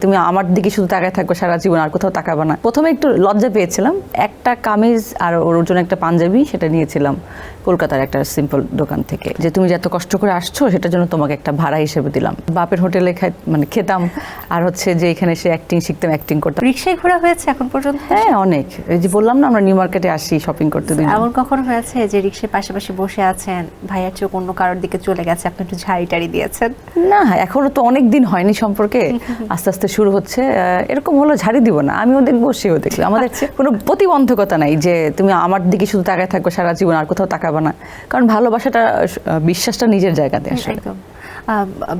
তুমি আমার দিকে শুধু তাকায় থাকবে সারা জীবন, আর কোথাও তাকাবে না। প্রথমে একটু লজ্জা পেয়েছিলাম, একটা কামিজ আর ওর জন্য একটা পাঞ্জাবি সেটা নিয়েছিলাম কলকাতার একটা সিম্পল দোকান থেকে, যে তুমি যে এত কষ্ট করে আসছো সেটার জন্য তোমাকে একটা ভাড়া হিসেবে দিলাম। বাপের হোটেলে খেতাম, আর হচ্ছে যে এখানে এসে অ্যাক্টিং শিখতাম, অ্যাক্টিং করতাম। রিকশায় ঘোরা হয়েছে এখন পর্যন্ত? হ্যাঁ, অনেক। এই যে বললাম না, আমরা নিউ মার্কেটে আসি শপিং করতে। এমন কখনো হয়েছে যে রিকশার পাশাপাশি বসে আছেন, ভাইয়ার চোখ অন্য কারোর দিকে চলে গেছে, আপনি একটু ঝাড়ি টাড়ি দিয়েছেন? না, এখনো তো অনেক দিন হয়নি সম্পর্কে, আস্তে আস্তে শুরু হচ্ছে। এরকম হলো ঝাড়ি দিব না, আমিও দেখবো সেও দেখবে। আমাদের কোনো প্রতিবন্ধকতা নাই যে তুমি আমার দিকে শুধু তাকায় থাকবে সারা জীবন, আর কোথাও তাকাবে না। কারণ ভালোবাসাটা, বিশ্বাসটা নিজের জায়গাতে আসে। একদম।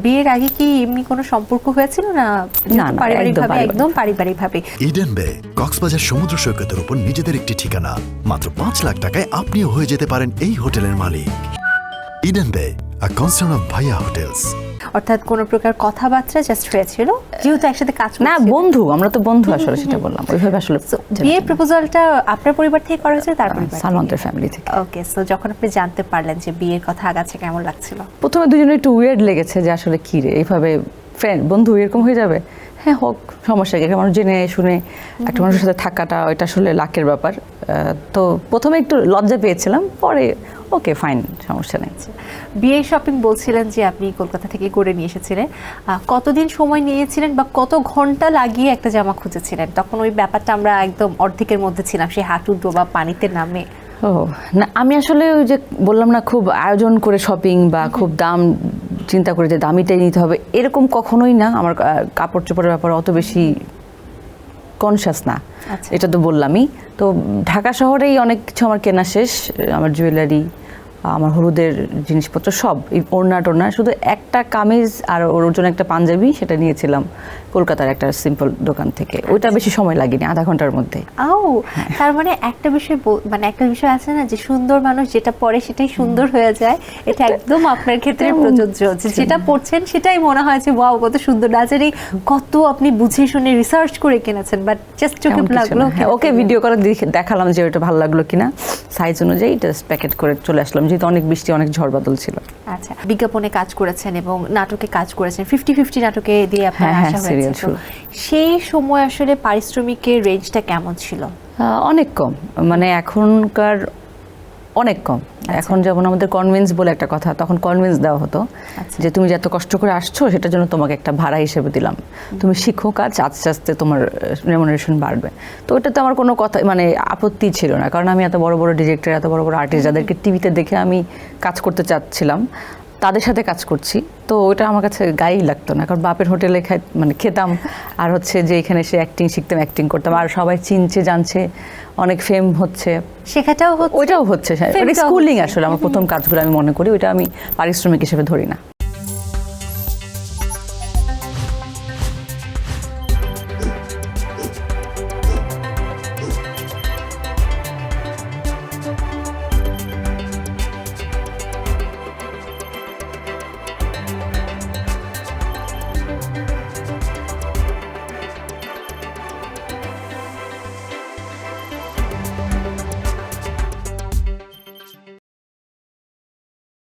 বিয়ের আগে কি এমনি কোনো সম্পর্ক হয়েছিল না? পারিবারিকভাবে, একদম পারিবারিকভাবে। ইডেন বে কক্সবাজার সমুদ্র সৈকতের উপর নিজেদের একটি ঠিকানা। মাত্র 5 লাখ টাকায় আপনিও হয়ে যেতে পারেন এই হোটেলের মালিক। ইডেন বে, a concern of ভাইয়া হোটেলস। অর্থাৎ কোনো প্রকার কথাবার্তা জাস্ট হয়েছিল, যেহেতু একসাথে কাজ করছি। না, বন্ধু, আমরা তো বন্ধু আসলে, সেটা বললাম ওইভাবে আসলে। বিয়ের প্রপোজালটা আপনার পরিবার থেকে করা হয়েছে? তার পরিবার, সালমানের ফ্যামিলি থেকে। ওকে, সো যখন আপনি জানতে পারলেন যে বিয়ের কথা আগাচ্ছে, কেমন লাগছিল? প্রথমে দুজনে একটু উইয়ার্ড লেগেছে যে আসলে কি রে, এইভাবে ফ্রেন্ড বন্ধু এরকম হয়ে যাবে। হ্যাঁ, হোক, সমস্যা কি, মানুষ জেনে শুনে একটা মানুষের সাথে থাকাটা ওইটা আসলে লাকের ব্যাপার। তো প্রথমে একটু লজ্জা পেয়েছিলাম, পরে ওকে ফাইন, সমস্যা নেই। বিয়ে শপিং বলছিলেন যে আপনি কলকাতা থেকে করে নিয়ে এসেছিলেন, কতদিন সময় নিয়েছিলেন বা কত ঘন্টা লাগিয়ে একটা জামা খুঁজেছিলেন? তখন ওই ব্যাপারটা আমরা একদম অর্ধেকের মধ্যে ছিলাম, সেই হাঁটু ডোবা পানিতে নামে। ও না, আমি আসলে ওই যে বললাম না, খুব আয়োজন করে শপিং বা খুব দাম চিন্তা করে যে দামিটাই নিতে হবে, এরকম কখনোই না। আমার কাপড় চোপড়ের ব্যাপারে অত বেশি কনসিয়াস না, এটা তো বললামই। তো ঢাকা শহরেই অনেক কিছু আমার কেনা শেষ, আমার জুয়েলারি, আমার হলুদের জিনিসপত্র সব, এই ওড়না টোড়না। শুধু একটা কামিজ আর ওর জন্য একটা পাঞ্জাবি সেটা নিয়েছিলাম কলকাতার একটা সিম্পল দোকান থেকে। ওইটা বেশি সময় লাগেনি, আধা ঘন্টার মধ্যে। তার মানে একটা বিষয়, মানে একটা বিষয় আছে না যে সুন্দর মানুষ যেটা পরে সেটাই সুন্দর হয়ে যায়, এটা একদম আপনার ক্ষেত্রে প্রযোজ্য। যেটা পড়ছেন সেটাই মনে হয় যে ওয়াও, কত সুন্দর। না জানি কত আপনি বুঝে শুনে রিসার্চ করে কিনেছেন, বাট জাস্ট চোখে লাগলো। ওকে ভিডিও করে দেখালাম যে ওটা ভালো লাগলো কিনা, সাইজ অনুযায়ী জাস্ট প্যাকেট করে চলে আসলাম, যেহেতু অনেক বৃষ্টি, অনেক ঝড় বাদল ছিল। আচ্ছা, বিজ্ঞাপনে কাজ করেছেন এবং নাটকে কাজ করেছেন, 50-50 নাটকে দিয়ে আপনার আসা হয়েছে। সেই সময় আসলে পারিশ্রমিকের রেঞ্জটা কেমন ছিল? অনেক কম, মানে এখনকার অনেক কম। এখন যেমন আমাদের কনভেন্স বলে একটা কথা, তখন কনভেন্স দেওয়া হতো যে তুমি যে এত কষ্ট করে আসছো সেটার জন্য তোমাকে একটা ভাড়া হিসেবে দিলাম, তুমি শিখো কাজ, আস্তে আস্তে তোমার রেমুনারেশন বাড়বে। তো ওটাতে আমার কোনো কথা, মানে আপত্তি ছিল না, কারণ আমি এত বড় বড় ডিরেক্টর, এত বড় বড় আর্টিস্ট যাদেরকে টিভিতে দেখে আমি কাজ করতে চাচ্ছিলাম, তাদের সাথে কাজ করছি। তো ওটা আমার কাছে গায়েই লাগতো না, কারণ বাপের হোটেলে খেতাম, আর হচ্ছে যে এখানে এসে অ্যাক্টিং শিখতাম, অ্যাক্টিং করতাম, আর সবাই চিনছে জানছে, অনেক ফেম হচ্ছে, শেখাটাও হচ্ছে, ওইটাও হচ্ছে। স্কুলিং আসলে আমার প্রথম কাজগুলো আমি মনে করি, ওইটা আমি পারিশ্রমিক হিসেবে ধরি না।